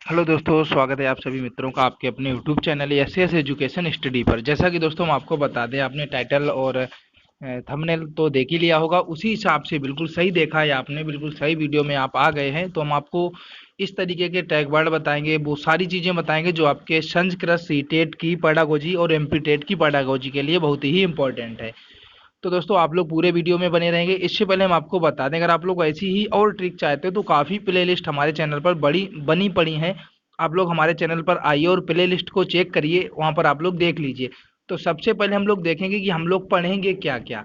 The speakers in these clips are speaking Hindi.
हेलो दोस्तों, स्वागत है आप सभी मित्रों का आपके अपने YouTube channel S education study पर। जैसा कि दोस्तों हम आपको बता दें, आपने टाइटल और थंबनेल तो देख ही लिया होगा। उसी हिसाब से बिल्कुल सही देखा है आपने, बिल्कुल सही वीडियो में आप आ गए हैं। तो हम आपको इस तरीके के टैग वर्ड बताएंगे, वो सारी चीज़ें बताएंगे जो आपके संस्कृत सी टेट की पेडागोजी और एमपी टेट की पेडागोजी के लिए बहुत ही इंपॉर्टेंट है। तो दोस्तों आप लोग पूरे वीडियो में बने रहेंगे। इससे पहले हम आपको बता दें, अगर आप लोग ऐसी ही और ट्रिक चाहते हो तो काफ़ी प्लेलिस्ट हमारे चैनल पर बड़ी बनी पड़ी हैं। आप लोग हमारे चैनल पर आइए और प्लेलिस्ट को चेक करिए, वहाँ पर आप लोग देख लीजिए। तो सबसे पहले हम लोग देखेंगे कि हम लोग पढ़ेंगे क्या क्या।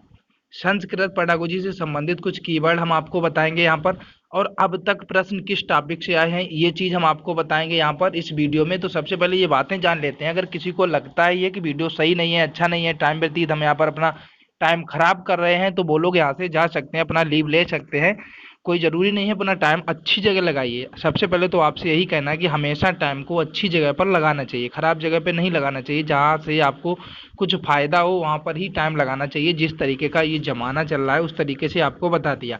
संस्कृत पेडागोजी से संबंधित कुछ कीवर्ड हम आपको बताएंगे यहाँ पर, और अब तक प्रश्न किस टॉपिक से आए हैं ये चीज़ हम आपको बताएंगे यहाँ पर इस वीडियो में। तो सबसे पहले ये बातें जान लेते हैं। अगर किसी को लगता है ये कि वीडियो सही नहीं है, अच्छा नहीं है, टाइम व्यतीत हम यहाँ पर अपना टाइम खराब कर रहे हैं, तो वो लोग यहाँ से जा सकते हैं, अपना लीव ले सकते हैं। कोई ज़रूरी नहीं है, अपना टाइम अच्छी जगह लगाइए। सबसे पहले तो आपसे यही कहना है कि हमेशा टाइम को अच्छी जगह पर लगाना चाहिए, खराब जगह पे नहीं लगाना चाहिए। जहाँ से आपको कुछ फ़ायदा हो वहाँ पर ही टाइम लगाना चाहिए। जिस तरीके का ये ज़माना चल रहा है उस तरीके से आपको बता दिया।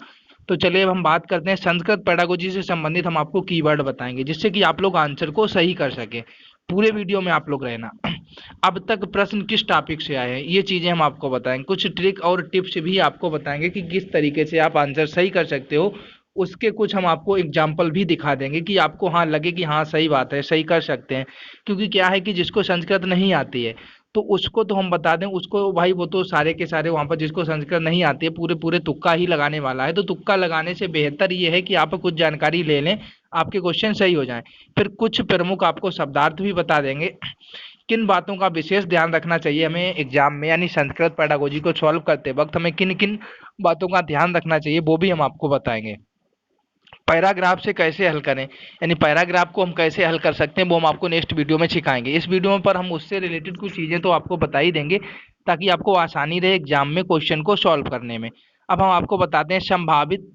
तो चलिए अब हम बात करते हैं संस्कृत पेडागोजी से संबंधित। हम आपको कीवर्ड बताएंगे जिससे कि आप लोग आंसर को सही कर सकें। पूरे वीडियो में आप लोग रहना। अब तक प्रश्न किस टॉपिक से आए हैं ये चीज़ें हम आपको बताएंगे। कुछ ट्रिक और टिप्स भी आपको बताएंगे कि किस तरीके से आप आंसर सही कर सकते हो। उसके कुछ हम आपको एग्जाम्पल भी दिखा देंगे कि आपको हाँ लगे कि हाँ सही बात है, सही कर सकते हैं। क्योंकि क्या है कि जिसको संस्कृत नहीं आती है तो उसको तो हम बता दें, उसको भाई वो तो सारे के सारे वहाँ पर जिसको संस्कृत नहीं आती है पूरे पूरे तुक्का ही लगाने वाला है। तो तुक्का लगाने से बेहतर ये है कि आप कुछ जानकारी ले लें, आपके क्वेश्चन सही हो जाएं। फिर कुछ प्रमुख आपको शब्दार्थ भी बता देंगे। किन बातों का विशेष ध्यान रखना चाहिए हमें एग्जाम में, यानी संस्कृत पेडागोजी को सॉल्व करते वक्त हमें किन किन बातों का ध्यान रखना चाहिए वो भी हम आपको बताएंगे। पैराग्राफ से कैसे हल करें, यानी पैराग्राफ को हम कैसे हल कर सकते हैं वो हम आपको नेक्स्ट वीडियो में सिखाएंगे। इस वीडियो पर हम उससे रिलेटेड कुछ चीज़ें तो आपको बता ही देंगे ताकि आपको आसानी रहे एग्जाम में क्वेश्चन को सॉल्व करने में। अब हम आपको बताते हैं संभावित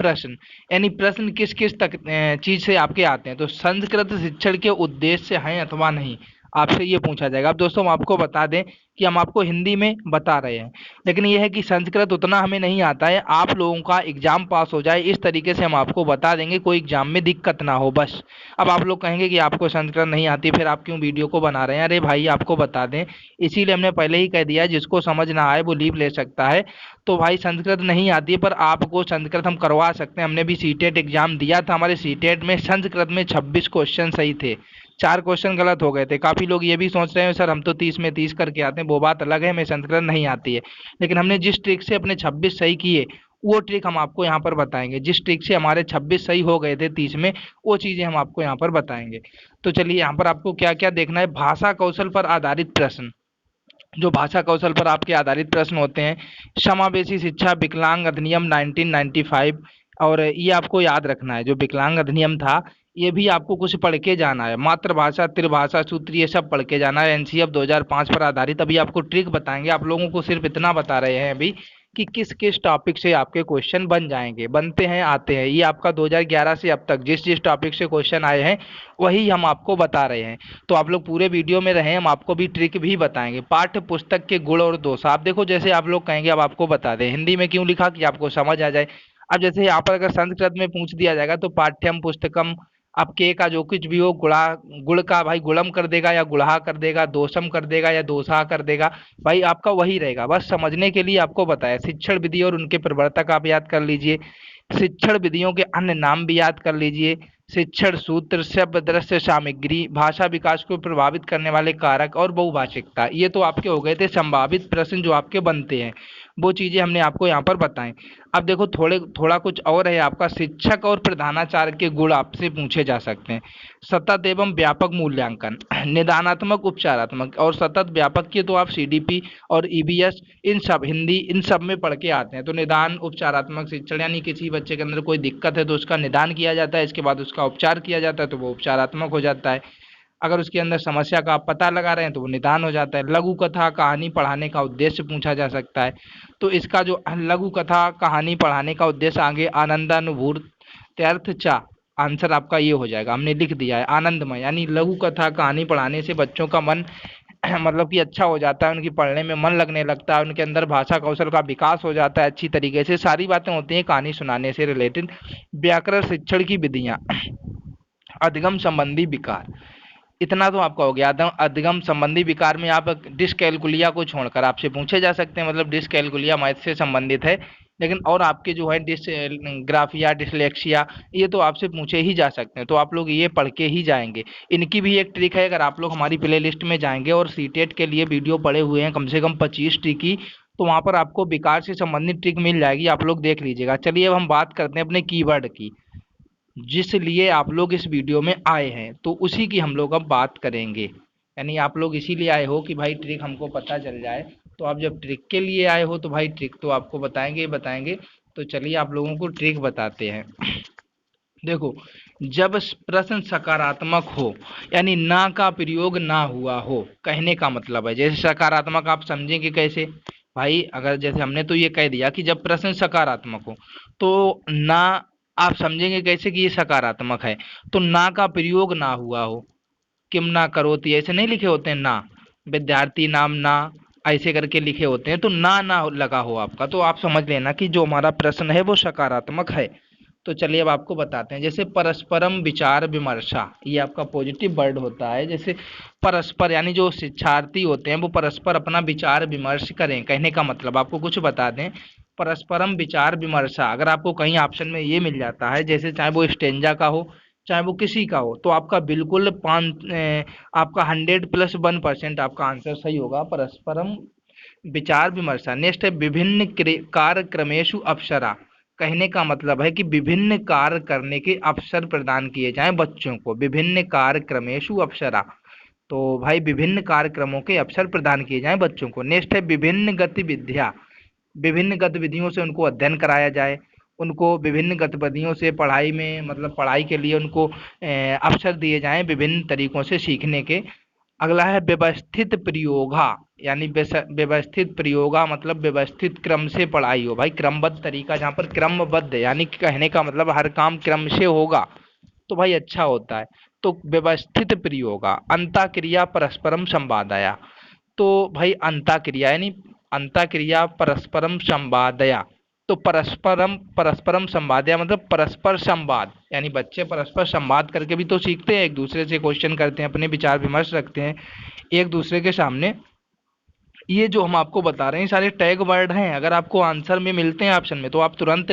प्रश्न, यानी प्रश्न किस किस तक चीज से आपके आते हैं। तो संस्कृत शिक्षण के उद्देश्य हैं अथवा नहीं, आपसे ये पूछा जाएगा। अब दोस्तों हम आपको बता दें कि हम आपको हिंदी में बता रहे हैं, लेकिन यह है कि संस्कृत उतना हमें नहीं आता है। आप लोगों का एग्जाम पास हो जाए इस तरीके से हम आपको बता देंगे, कोई एग्जाम में दिक्कत ना हो बस। अब आप लोग कहेंगे कि आपको संस्कृत नहीं आती, फिर आप क्यों वीडियो को बना रहे हैं। अरे भाई आपको बता दें, इसीलिए हमने पहले ही कह दिया है जिसको समझ ना आए वो लीव ले सकता है। तो भाई संस्कृत नहीं आती है पर आपको संस्कृत हम करवा सकते हैं। हमने भी सीटेट एग्जाम दिया था, हमारे सीटेट में संस्कृत में 26 क्वेश्चन सही थे, 4 क्वेश्चन गलत हो गए थे। काफ़ी लोग ये भी सोच रहे हैं सर हम तो 30 में 30 करके आते हैं, वो बात अलग है, हमें संस्कृत नहीं आती है। लेकिन हमने जिस ट्रिक से अपने 26 सही किए वो ट्रिक हम आपको यहाँ पर बताएंगे। जिस ट्रिक से हमारे 26 सही हो गए थे 30 में, वो चीज़ें हम आपको यहाँ पर बताएंगे। तो चलिए यहाँ पर आपको क्या क्या देखना है। भाषा कौशल पर आधारित प्रश्न, जो भाषा कौशल पर आपके आधारित प्रश्न होते हैं। समावेशी शिक्षा विकलांग अधिनियम 1995, और ये आपको याद रखना है जो विकलांग अधिनियम था ये भी आपको कुछ पढ़ के जाना है। मातृभाषा त्रिभाषा सूत्र ये सब पढ़ के जाना है। एनसीएफ 2005 पर आधारित अभी आपको ट्रिक बताएंगे। आप लोगों को सिर्फ इतना बता रहे हैं अभी कि किस किस टॉपिक से आपके क्वेश्चन बन जाएंगे, बनते हैं, आते हैं। ये आपका 2011 से अब तक जिस जिस टॉपिक से क्वेश्चन आए हैं वही हम आपको बता रहे हैं। तो आप लोग पूरे वीडियो में रहें, हम आपको भी ट्रिक भी बताएंगे। पाठ्य पुस्तक के गुण और दोष, आप देखो जैसे आप लोग कहेंगे अब आपको बता दें हिंदी में क्यों लिखा कि आपको समझ आ जाए। अब जैसे यहाँ पर अगर संस्कृत में पूछ दिया जाएगा तो पाठ्यम पुस्तकम, अब के का जो कुछ भी हो गुणा, गुण का भाई गुणम कर देगा या गुणा कर देगा, दोषम कर देगा या दोषा कर देगा, भाई आपका वही रहेगा। बस समझने के लिए आपको बताया। शिक्षण विधि और उनके प्रवर्तक आप याद कर लीजिए। शिक्षण विधियों के अन्य नाम भी याद कर लीजिए। शिक्षण सूत्र, शब्द, दृश्य, सामग्री, भाषा विकास को प्रभावित करने वाले कारक और बहुभाषिकता, ये तो आपके हो गए थे संभावित प्रश्न जो आपके बनते हैं। वो चीज़ें हमने आपको यहाँ पर बताएं। अब देखो थोड़ा कुछ और है आपका। शिक्षक और प्रधानाचार्य के गुण आपसे पूछे जा सकते हैं। सतत एवं व्यापक मूल्यांकन, निदानात्मक, उपचारात्मक और सतत व्यापक के तो आप सीडीपी और ईबीएस इन सब हिंदी इन सब में पढ़ के आते हैं। तो निदान उपचारात्मक शिक्षण, यानी किसी बच्चे के अंदर कोई दिक्कत है तो उसका निदान किया जाता है, इसके बाद उसका उपचार किया जाता है तो वो उपचारात्मक हो जाता है। अगर उसके अंदर समस्या का आप पता लगा रहे हैं तो वो निदान हो जाता है। लघु कथा कहानी पढ़ाने का उद्देश्य पूछा जा सकता है। तो इसका जो लघु कथा कहानी पढ़ाने का उद्देश्य आगे आनंदानुभूत्यर्थ चा, आंसर आपका ये हो जाएगा, हमने लिख दिया है आनंदमय। यानी लघु कथा कहानी पढ़ाने से बच्चों का मन मतलब कि अच्छा हो जाता है, उनकी पढ़ने में मन लगने लगता है, उनके अंदर भाषा कौशल का विकास हो जाता है अच्छी तरीके से। सारी बातें होती हैं कहानी सुनाने से रिलेटेड। व्याकरण शिक्षण की विधियाँ, अधिगम संबंधी विकार, इतना तो आपका हो गया। अधिगम संबंधी विकार में आप डिसकैलकुलिया को छोड़कर आपसे पूछे जा सकते हैं, मतलब डिसकैलकुलिया मैथ से संबंधित है, लेकिन और आपके जो है डिसग्राफिया, डिसलेक्सिया, ये तो आपसे पूछे ही जा सकते हैं, तो आप लोग ये पढ़ के ही जाएंगे। इनकी भी एक ट्रिक है, अगर आप लोग हमारी प्ले लिस्ट में जाएंगे और सीटेट के लिए वीडियो पड़े हुए हैं कम से कम 25 ट्रिक की, तो वहाँ पर आपको विकार से संबंधित ट्रिक मिल जाएगी, आप लोग देख लीजिएगा। चलिए अब हम बात करते हैं अपने कीवर्ड की, जिस लिए आप लोग इस वीडियो में आए हैं, तो उसी की हम लोग अब बात करेंगे। यानी आप लोग इसीलिए आए हो कि भाई ट्रिक हमको पता चल जाए, तो आप जब ट्रिक के लिए आए हो तो भाई ट्रिक तो आपको बताएंगे ही बताएंगे। तो चलिए आप लोगों को ट्रिक बताते हैं। देखो, जब प्रश्न सकारात्मक हो, यानी ना का प्रयोग ना हुआ हो, कहने का मतलब है, जैसे सकारात्मक आप समझेंगे कैसे भाई, अगर जैसे हमने तो ये कह दिया कि जब प्रश्न सकारात्मक हो, तो ना आप समझेंगे कैसे कि ये सकारात्मक है, तो ना का प्रयोग ना हुआ हो, किम ना करोति ऐसे नहीं लिखे होते हैं ना, विद्यार्थी नाम ना ऐसे करके लिखे होते हैं, तो ना लगा हो आपका, तो आप समझ लेना कि जो हमारा प्रश्न है वो सकारात्मक है। तो चलिए अब आपको बताते हैं, जैसे परस्परम विचार विमर्शा, ये आपका पॉजिटिव वर्ड होता है। जैसे परस्पर, यानी जो शिक्षार्थी होते हैं वो परस्पर अपना विचार विमर्श करें, कहने का मतलब आपको कुछ बता दें, परस्परम विचार विमर्शा अगर आपको कहीं ऑप्शन में ये मिल जाता है, जैसे चाहे वो स्टेंजा का हो चाहे वो किसी का हो, तो आपका बिल्कुल आपका 100+1% आपका आंसर सही होगा, परस्परम विचार विमर्शा। नेक्स्ट है विभिन्न कार्यक्रमेशु अप्सरा, कहने का मतलब है कि विभिन्न कार्य करने के अवसर प्रदान किए जाएं बच्चों को, विभिन्न कार्यक्रमेशु अप्सरा, तो भाई विभिन्न कार्यक्रमों के अवसर प्रदान किए जाएं बच्चों को। नेक्स्ट है विभिन्न गतिविधियां, विभिन्न गतिविधियों से उनको अध्ययन कराया जाए, उनको विभिन्न गतिविधियों से पढ़ाई में, मतलब पढ़ाई के लिए उनको अवसर दिए जाएं विभिन्न तरीकों से सीखने के। अगला है व्यवस्थित प्रयोगा, यानी व्यवस्थित प्रयोगा मतलब व्यवस्थित क्रम से पढ़ाई हो, भाई क्रमबद्ध तरीका, जहाँ पर क्रमबद्ध यानी कहने का मतलब हर काम क्रम से होगा तो भाई अच्छा होता है, तो व्यवस्थित प्रयोगा। अंतःक्रिया परस्परम संवादया, तो भाई अंतःक्रिया यानी अंतःक्रिया परस्परम संवादया, तो परस्परम परस्परम संवादया मतलब परस्पर संवाद, यानी बच्चे परस्पर संवाद करके भी तो सीखते हैं, एक दूसरे से क्वेश्चन करते हैं, अपने विचार विमर्श रखते हैं एक दूसरे के सामने। ये जो हम आपको बता रहे हैं सारे टैग वर्ड हैं, अगर आपको आंसर में मिलते हैं ऑप्शन में तो आप तुरंत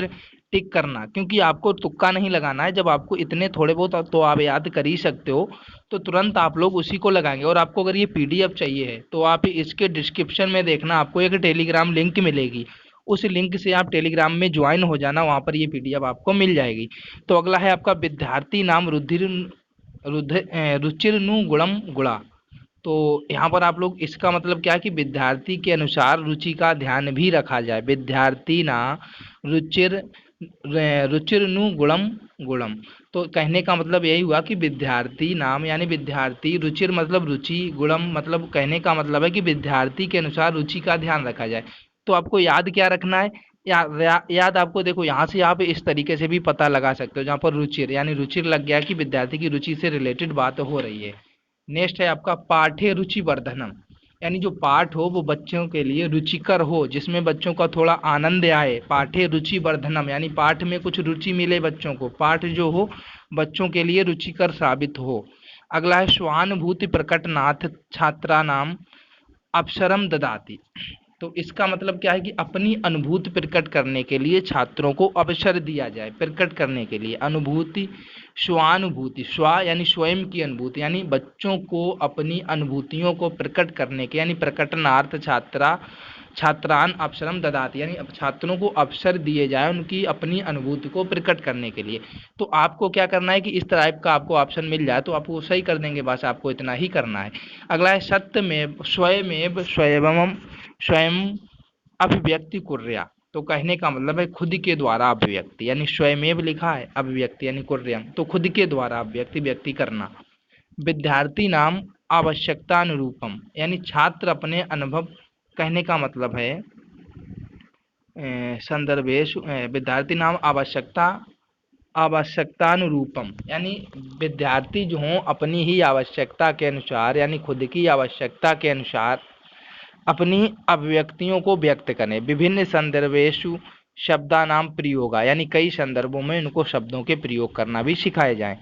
टिक करना, क्योंकि आपको तुक्का नहीं लगाना है, जब आपको इतने थोड़े बहुत तो आप याद कर ही सकते हो, तो तुरंत आप लोग उसी को लगाएंगे। और आपको अगर ये पीडीएफ चाहिए है तो आप इसके डिस्क्रिप्शन में देखना, आपको एक टेलीग्राम लिंक मिलेगी, उस लिंक से आप टेलीग्राम में ज्वाइन हो जाना, वहाँ पर ये पीडीएफ आपको मिल जाएगी। तो अगला है आपका विद्यार्थी नाम रुचिर गुणम गुणा, तो यहाँ पर आप लोग इसका मतलब क्या है कि विद्यार्थी के अनुसार रुचि का ध्यान भी रखा जाए, विद्यार्थी ना रुचिर रुचिरनु गुणम गुणम, तो कहने का मतलब यही हुआ कि विद्यार्थी नाम यानी विद्यार्थी, रुचिर मतलब रुचि, गुणम मतलब कहने का मतलब है कि विद्यार्थी के अनुसार रुचि का ध्यान रखा जाए। तो आपको याद क्या रखना है, याद आपको देखो यहाँ से आप इस तरीके से भी पता लगा सकते हो, जहाँ पर रुचिर यानी रुचिर लग गया कि विद्यार्थी की रुचि से रिलेटेड बात हो रही है। नेक्स्ट है आपका पाठ्य रुचि वर्धनम, यानी जो पाठ हो वो बच्चों के लिए रुचिकर हो, जिसमें बच्चों का थोड़ा आनंद आए, पाठ्य रुचि वर्धनम यानी पाठ में कुछ रुचि मिले बच्चों को, पाठ जो हो बच्चों के लिए रुचिकर साबित हो। अगला है स्वानुभूति प्रकटनाथ छात्रा नाम अवसरम ददाति, तो इसका मतलब क्या है कि अपनी अनुभूति प्रकट करने के लिए छात्रों को अवसर दिया जाए, प्रकट करने के लिए अनुभूति, स्वानुभूति, स्वा यानी स्वयं की अनुभूति, यानी बच्चों को अपनी अनुभूतियों को प्रकट करने के, यानी प्रकटनार्थ छात्रान अवसरम ददाति, यानी छात्रों को अवसर दिए जाए उनकी अपनी अनुभूति को प्रकट करने के लिए। तो आपको क्या करना है कि इस टाइप का आपको ऑप्शन मिल जाए तो आप वो सही कर देंगे, बस आपको इतना ही करना है। अगला है सत्यमेव स्वयमेव स्वयं अभिव्यक्ति कुर्या, तो कहने का मतलब है खुद के द्वारा अभिव्यक्ति, यानी स्वयमेव लिखा है, अभिव्यक्ति यानी कुर्यम, तो खुद के द्वारा अभिव्यक्ति व्यक्ति करना। विद्यार्थी नाम आवश्यकता अनुरूपम, यानी छात्र अपने अनुभव, कहने का मतलब है संदर्भेश विद्यार्थी नाम आवश्यकतानुरूपम, यानी विद्यार्थी जो हों अपनी ही आवश्यकता के अनुसार, यानी खुद की आवश्यकता के अनुसार अपनी अभिव्यक्तियों को व्यक्त करें। विभिन्न संदर्भेशु शब्दानाम प्रयोगा, यानी कई संदर्भों में उनको शब्दों के प्रयोग करना भी सिखाए जाएं।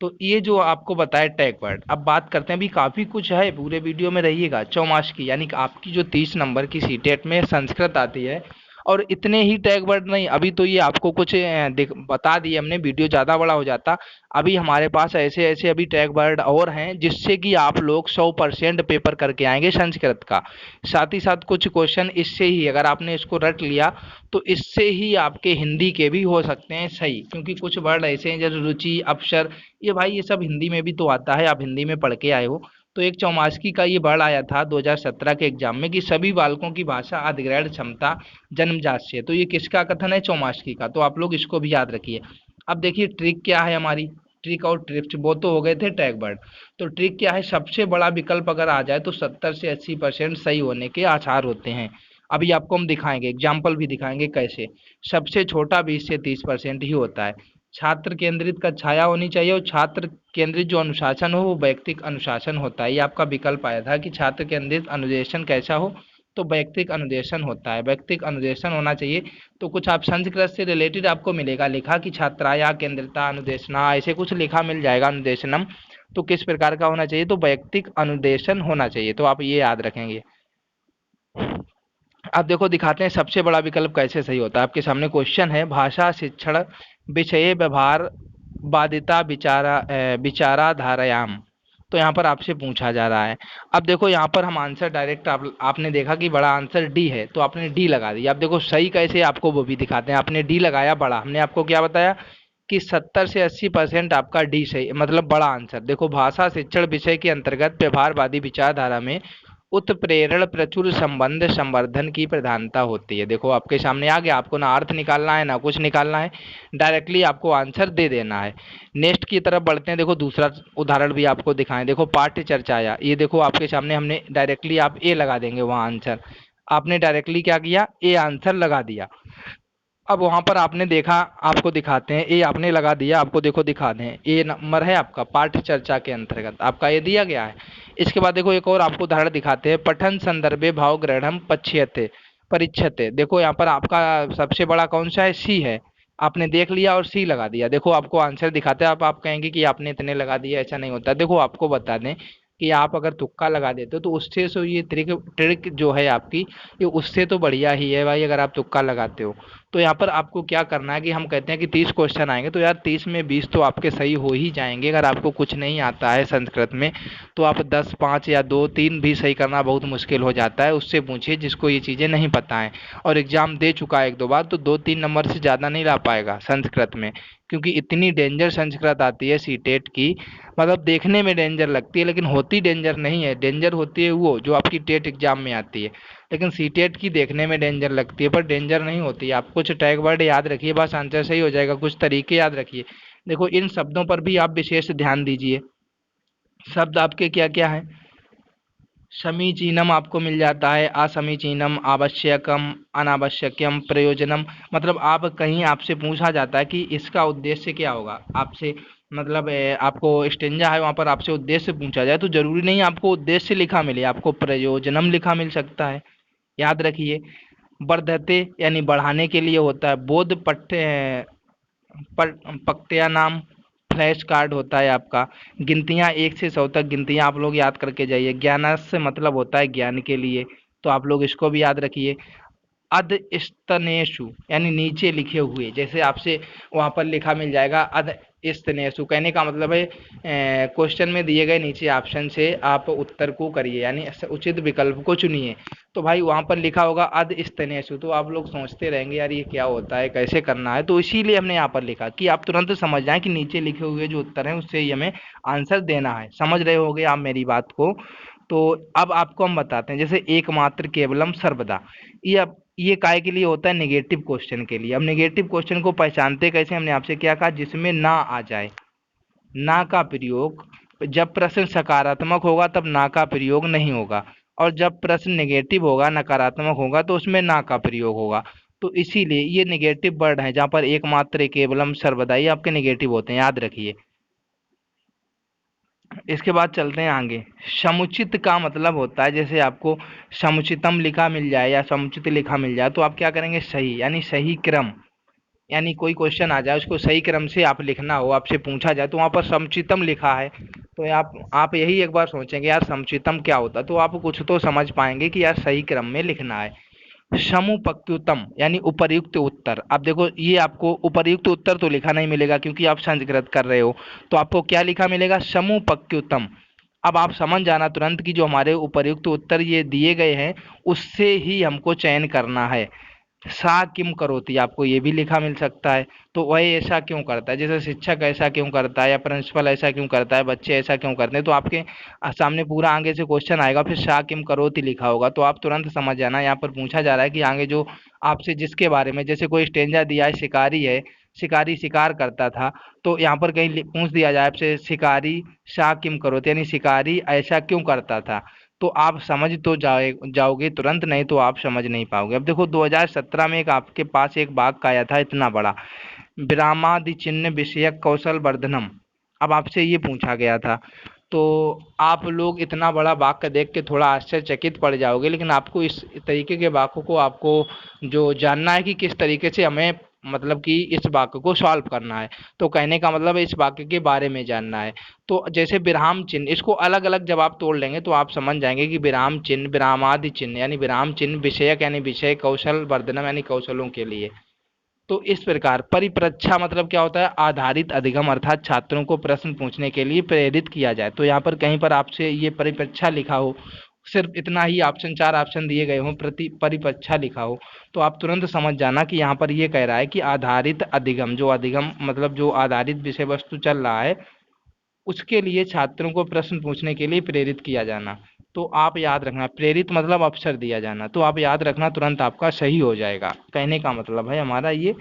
तो ये जो आपको बताया टैग वर्ड, अब बात करते हैं। अभी काफ़ी कुछ है, पूरे वीडियो में रहिएगा। चौमास की यानी कि आपकी जो 30 नंबर की सीटेट में संस्कृत आती है, और इतने ही टैग वर्ड नहीं, अभी तो ये आपको कुछ बता दिए हमने, वीडियो ज़्यादा बड़ा हो जाता। अभी हमारे पास ऐसे ऐसे अभी टैग वर्ड और हैं जिससे कि आप लोग 100% पेपर करके आएंगे संस्कृत का। साथ ही साथ कुछ क्वेश्चन इससे ही, अगर आपने इसको रट लिया तो इससे ही आपके हिंदी के भी हो सकते हैं सही, क्योंकि कुछ वर्ड ऐसे हैं जैसे रुचि, अक्षर, ये भाई ये सब हिंदी में भी तो आता है, आप हिंदी में पढ़ के आए हो। तो एक चौमासकी का ये वर्ड आया था 2017 के एग्जाम में कि सभी बालकों की भाषा अधिग्रहण क्षमता जन्मजात से है। तो ये किसका कथन है? चौमासकी का। तो आप लोग इसको भी याद रखिए। अब देखिए ट्रिक क्या है हमारी, ट्रिक और ट्रिप्स वो तो हो गए थे टैग वर्ड। तो ट्रिक क्या है, सबसे बड़ा विकल्प अगर आ जाए तो 70 से 80% सही होने के आसार होते हैं। अभी आपको हम दिखाएंगे, एग्जाम्पल भी दिखाएंगे कैसे। सबसे छोटा 20 से 30% ही होता है। छात्र केंद्रित का छाया होनी चाहिए, और छात्र केंद्रित जो अनुशासन हो वो वैयक्तिक अनुशासन होता है। ये आपका विकल्प आया था कि छात्र केंद्रित अनुदेशन कैसा हो, तो वैयक्तिक अनुदेशन होता है, वैयक्तिक अनुदेशन होना चाहिए। तो कुछ आप संस्कृत से रिलेटेड आपको मिलेगा लिखा कि छात्राया केंद्रिता अनुदेशना, ऐसे कुछ लिखा मिल जाएगा अनुदेशनम। तो किस प्रकार का होना चाहिए? तो वैयक्तिक अनुदेशन होना चाहिए। तो आप ये याद रखेंगे। अब देखो दिखाते हैं सबसे बड़ा विकल्प कैसे सही होता है। आपके सामने क्वेश्चन है, भाषा शिक्षण विषय व्यवहार बाधिता विचाराधारयाम। तो यहाँ पर आपसे पूछा जा रहा है। अब देखो यहाँ पर हम आंसर डायरेक्ट आपने देखा कि बड़ा आंसर डी है, तो आपने डी लगा दिया। अब देखो सही कैसे आपको वो भी दिखाते हैं। आपने डी लगाया बड़ा, हमने आपको क्या बताया कि 70 से 80% आपका डी सही, मतलब बड़ा आंसर। देखो भाषा शिक्षण विषय के अंतर्गत व्यवहारवादी विचारधारा में उत्प्रेरण प्रचुर संबंध संवर्धन की प्रधानता होती है। देखो आपके सामने आ गया, आपको ना अर्थ निकालना है ना कुछ निकालना है, डायरेक्टली आपको आंसर दे देना है। नेक्स्ट की तरफ बढ़ते हैं। देखो दूसरा उदाहरण भी आपको दिखाएं। देखो पाठ्य चर्चा आया, ये देखो आपके सामने, हमने डायरेक्टली आप ए लगा देंगे वहाँ आंसर। आपने डायरेक्टली क्या किया, ए आंसर लगा दिया। अब वहां पर आपने देखा, आपको दिखाते हैं, ए आपने लगा दिया, आपको देखो दिखा दें, ए नंबर है आपका पाठ्य चर्चा के अंतर्गत आपका ये दिया गया है। इसके बाद देखो एक और आपको उदाहरण दिखाते हैं, पठन संदर्भे भाव ग्रहणम पच्यते परिच्छते। देखो यहाँ पर आपका सबसे बड़ा कौन सा है? सी है। आपने देख लिया और सी लगा दिया। देखो आपको आंसर दिखाते हैं। आप कहेंगे कि आपने इतने लगा दिया, ऐसा नहीं होता। देखो आपको बता दें कि आप अगर तुक्का लगा देते हो तो उससे तो ये ट्रिक ट्रिक जो है आपकी, ये उससे तो बढ़िया ही है भाई अगर आप तुक्का लगाते हो। तो यहाँ पर आपको क्या करना है कि हम कहते हैं कि 30 क्वेश्चन आएंगे, तो यार 30 में 20 तो आपके सही हो ही जाएंगे। अगर आपको कुछ नहीं आता है संस्कृत में तो आप 10, 5 या 2, 3 भी सही करना बहुत मुश्किल हो जाता है। उससे पूछिए जिसको ये चीज़ें नहीं पता हैं और एग्जाम दे चुका है 1-2 बार, तो 2-3 नंबर से ज़्यादा नहीं ला पाएगा संस्कृत में, क्योंकि इतनी डेंजर संस्कृत आती है सीटेट की। मतलब देखने में डेंजर लगती है लेकिन होती डेंजर नहीं है। डेंजर होती है वो जो आपकी टेट एग्जाम में आती है, लेकिन सीटेट की देखने में डेंजर लगती है पर डेंजर नहीं होती है। आप कुछ टैग वर्ड याद रखिए, बस आंसर सही हो जाएगा। कुछ तरीके याद रखिए। देखो इन शब्दों पर भी आप विशेष ध्यान दीजिए। शब्द आपके क्या क्या हैं? समीचीनम आपको मिल जाता है, असमीचीनम, आवश्यकम, अनावश्यकम, प्रयोजनम। मतलब आप कहीं आपसे पूछा जाता है कि इसका उद्देश्य क्या होगा आपसे, मतलब आपको स्टेंजा है वहाँ पर आपसे उद्देश्य पूछा जाए तो जरूरी नहीं आपको उद्देश्य लिखा मिले, आपको प्रयोजनम लिखा मिल सकता है। याद रखिए। वर्धते यानी बढ़ाने के लिए होता है। बोध पट्टे पक्तिया नाम फ्लैश कार्ड होता है आपका। गिनतियाँ 1 से 100 तक गिनतियाँ आप लोग याद करके जाइए। ज्ञानस्य मतलब होता है ज्ञान के लिए, तो आप लोग इसको भी याद रखिए। अध स्तनेषु यानी नीचे लिखे हुए, जैसे आपसे वहाँ पर लिखा मिल जाएगा अध स्तनेषु, कहने का मतलब है क्वेश्चन में दिए गए नीचे ऑप्शन से आप उत्तर को करिए, यानी उचित विकल्प को चुनिए। तो भाई वहाँ पर लिखा होगा अध स्तनेषु, तो आप लोग सोचते रहेंगे यार ये क्या होता है, कैसे करना है, तो इसीलिए हमने यहाँ पर लिखा कि आप तुरंत समझ जाएं कि नीचे लिखे हुए जो उत्तर हैं उससे ही हमें आंसर देना है। समझ रहे होगे आप मेरी बात को? तो अब आपको हम बताते हैं, जैसे एकमात्र केवलम सर्वदा, ये अब ये काय के लिए होता है? नेगेटिव क्वेश्चन के लिए। अब नेगेटिव क्वेश्चन को पहचानते कैसे? हमने आपसे क्या कहा, जिसमें ना आ जाए, ना का प्रयोग। जब प्रश्न सकारात्मक होगा तब ना का प्रयोग नहीं होगा, और जब प्रश्न नेगेटिव होगा, नकारात्मक होगा, तो उसमें ना का प्रयोग होगा। तो इसीलिए ये नेगेटिव वर्ड है, जहाँ पर एकमात्र केवलम सर्वदा ये आपके नेगेटिव होते हैं, याद रखिए। इसके बाद चलते हैं आगे। समुचित का मतलब होता है, जैसे आपको समुचितम लिखा मिल जाए या समुचित लिखा मिल जाए तो आप क्या करेंगे? सही, यानी सही क्रम। यानी कोई क्वेश्चन आ जाए उसको सही क्रम से आप लिखना हो, आपसे पूछा जाए तो वहाँ पर समुचितम लिखा है, तो आप यही एक बार सोचेंगे यार समुचितम क्या होता, तो आप कुछ तो समझ पाएंगे कि यार सही क्रम में लिखना है। समुपयुक्तम यानी उपर्युक्त उत्तर। अब देखो ये आपको उपर्युक्त उत्तर तो लिखा नहीं मिलेगा क्योंकि आप संस्कृत कर रहे हो, तो आपको क्या लिखा मिलेगा, समुपयुक्तम। अब आप समझ जाना तुरंत कि जो हमारे उपर्युक्त उत्तर ये दिए गए हैं उससे ही हमको चयन करना है। सा किम करोति आपको ये भी लिखा मिल सकता है, तो वह ऐसा क्यों करता है, जैसे शिक्षक ऐसा क्यों करता है या प्रिंसिपल ऐसा क्यों करता है, बच्चे ऐसा क्यों करते हैं, तो आपके सामने पूरा आगे से क्वेश्चन आएगा, फिर सा किम करोति लिखा होगा, तो आप तुरंत समझ जाना यहाँ पर पूछा जा रहा है कि आगे जो आपसे जिसके बारे में, जैसे कोई स्टेंजा दिया है शिकारी है, शिकारी शिकार करता था, तो यहाँ पर कहीं पूछ दिया जाए आपसे शिकारी सा किम करोति यानी शिकारी ऐसा क्यों करता था, तो आप समझ तो जाओगे तुरंत, नहीं तो आप समझ नहीं पाओगे। अब देखो 2017 में एक आपके पास एक वाक्य आया था इतना बड़ा, विरामादि चिन्ह विषयक कौशल वर्धनम। अब आपसे ये पूछा गया था, तो आप लोग इतना बड़ा वाक्य देख के थोड़ा आश्चर्यचकित पड़ जाओगे, लेकिन आपको इस तरीके के वाक्यों को आपको जो जानना है कि किस तरीके से हमें मतलब कि इस वाक्य को सॉल्व करना है, तो कहने का मतलब है इस वाक्य के बारे में जानना है। तो जैसे विराम चिन्ह, इसको अलग अलग जब आप तोड़ लेंगे तो आप समझ जाएंगे कि विराम चिन्ह विरामादि चिन्ह यानी विराम चिन्ह विषयक यानी विषय, कौशल वर्धनम यानी कौशलों के लिए। तो इस प्रकार परिप्रेक्षा मतलब क्या होता है, आधारित अधिगम, अर्थात छात्रों को प्रश्न पूछने के लिए प्रेरित किया जाए, तो यहाँ पर कहीं पर आपसे ये परिप्रेक्षा लिखा हो, सिर्फ इतना ही ऑप्शन, 4 ऑप्शन दिए गए हों, प्रति परिप्रेक्षा लिखा हो, तो आप तुरंत समझ जाना कि यहाँ पर ये कह रहा है कि आधारित अधिगम, जो अधिगम मतलब जो आधारित विषय वस्तु चल रहा है उसके लिए छात्रों को प्रश्न पूछने के लिए प्रेरित किया जाना। तो आप याद रखना, प्रेरित मतलब अवसर दिया जाना, तो आप याद रखना तुरंत आपका सही हो जाएगा, कहने का मतलब है हमारा ये।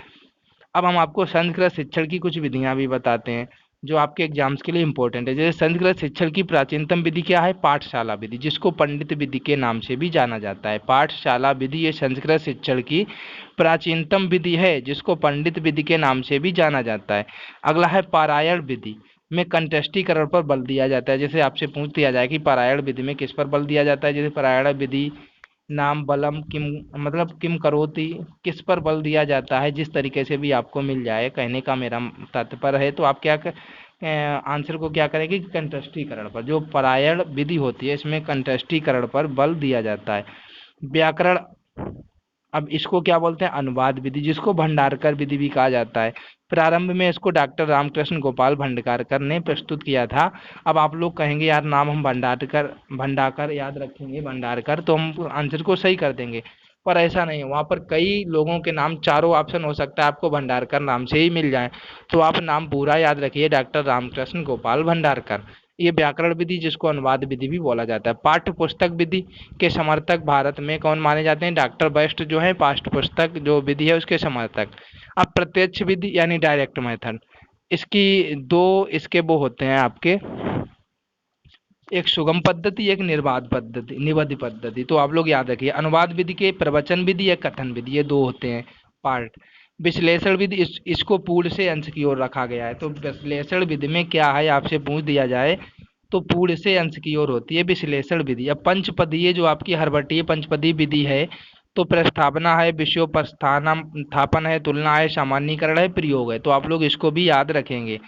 अब हम आपको संस्कृत शिक्षण की कुछ विधियां भी बताते हैं जो आपके एग्जाम्स के लिए इंपॉर्टेंट है। जैसे संस्कृत शिक्षण की प्राचीनतम विधि क्या है, पाठशाला विधि, जिसको पंडित विधि के नाम से भी जाना जाता है। पाठशाला विधि ये संस्कृत शिक्षण की प्राचीनतम विधि है जिसको पंडित विधि के नाम से भी जाना जाता है। अगला है पारायण विधि, में कंटेस्टीकरण पर बल दिया जाता है। जैसे आपसे पूछ दिया जाए कि पारायण विधि में किस पर बल दिया जाता है, जैसे पारायण विधि नाम बलम किम मतलब किम करोति, किस पर बल दिया जाता है, जिस तरीके से भी आपको मिल जाए, कहने का मेरा तात्पर्य है। तो आप क्या आंसर को क्या करेंगे कि कंटेस्टीकरण पर, जो पारायण विधि होती है इसमें कंटेस्टीकरण पर बल दिया जाता है। व्याकरण, अब इसको क्या बोलते हैं, अनुवाद विधि, जिसको भंडारकर विधि भी कहा जाता है। प्रारंभ में इसको डॉक्टर रामकृष्ण गोपाल भंडारकर ने प्रस्तुत किया था। अब आप लोग कहेंगे यार नाम हम भंडारकर याद रखेंगे, भंडारकर, तो हम आंसर को सही कर देंगे, पर ऐसा नहीं है। वहाँ पर कई लोगों के नाम, चारों ऑप्शन हो सकता है आपको भंडारकर नाम से ही मिल जाए, तो आप नाम पूरा याद रखिए, डॉक्टर रामकृष्ण गोपाल भंडारकर। ये व्याकरण विधि जिसको अनुवाद विधि भी बोला जाता है। पाठ्य पुस्तक विधि के समर्थक भारत में कौन माने जाते हैं, डॉक्टर बेस्ट जो है पाठ्य पुस्तक जो विधि है उसके समर्थक। अब प्रत्यक्ष विधि यानी डायरेक्ट मेथड, इसकी दो इसके वो होते हैं आपके, एक सुगम पद्धति एक निर्बाध पद्धति, निबद्ध पद्धति, तो आप लोग याद रखिए। अनुवाद विधि के प्रवचन विधि या कथन विधि, ये दो होते हैं पार्ट। विश्लेषण विधि, इसको पूर्ण से अंश की ओर रखा गया है। तो विश्लेषण विधि में क्या है, आपसे पूछ दिया जाए तो पूर्ण से अंश की ओर होती है विश्लेषण विधि। अब पंचपदीय जो आपकी हर्बटीय पंचपदी विधि है, तो प्रस्तावना है, विषयोपस्थापन है, तुलना है, सामान्यीकरण है, प्रयोग है, तो आप लोग इसको भी याद रखेंगे।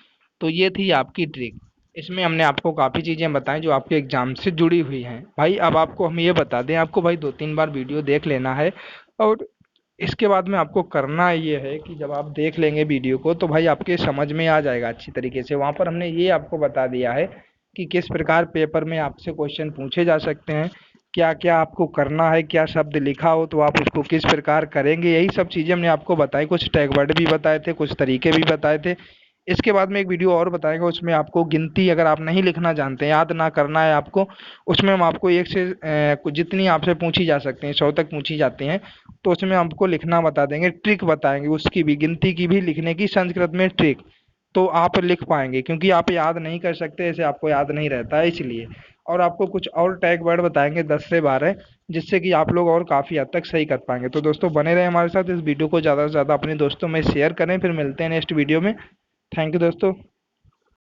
तो ये थी आपकी ट्रिक, इसमें हमने आपको काफ़ी चीज़ें बताई जो आपके एग्जाम से जुड़ी हुई हैं भाई। अब आपको हम ये बता दें, आपको भाई 2-3 बार वीडियो देख लेना है, और इसके बाद में आपको करना ये है कि जब आप देख लेंगे वीडियो को तो भाई आपके समझ में आ जाएगा अच्छी तरीके से। वहाँ पर हमने ये आपको बता दिया है कि किस प्रकार पेपर में आपसे क्वेश्चन पूछे जा सकते हैं, क्या क्या आपको करना है, क्या शब्द लिखा हो तो आप उसको किस प्रकार करेंगे, यही सब चीज़ें हमने आपको बताई। कुछ टैग वर्ड भी बताए थे, कुछ तरीके भी बताए थे। इसके बाद में एक वीडियो और बताएंगे, उसमें आपको गिनती अगर आप नहीं लिखना जानते हैं, याद ना करना है आपको, उसमें हम आपको एक से जितनी आपसे पूछी जा सकते हैं 100 तक पूछी जाती हैं, तो उसमें आपको लिखना बता देंगे, ट्रिक बताएंगे उसकी भी, गिनती की भी लिखने की संस्कृत में ट्रिक, तो आप लिख पाएंगे, क्योंकि आप याद नहीं कर सकते, ऐसे आपको याद नहीं रहता है इसलिए। और आपको कुछ और टैग वर्ड बताएंगे 10 से 12, जिससे कि आप लोग और काफ़ी हद तक सही कर पाएंगे। तो दोस्तों बने रहे हमारे साथ, इस वीडियो को ज़्यादा से ज़्यादा अपने दोस्तों में शेयर करें, फिर मिलते हैं नेक्स्ट वीडियो में। थैंक यू दोस्तों।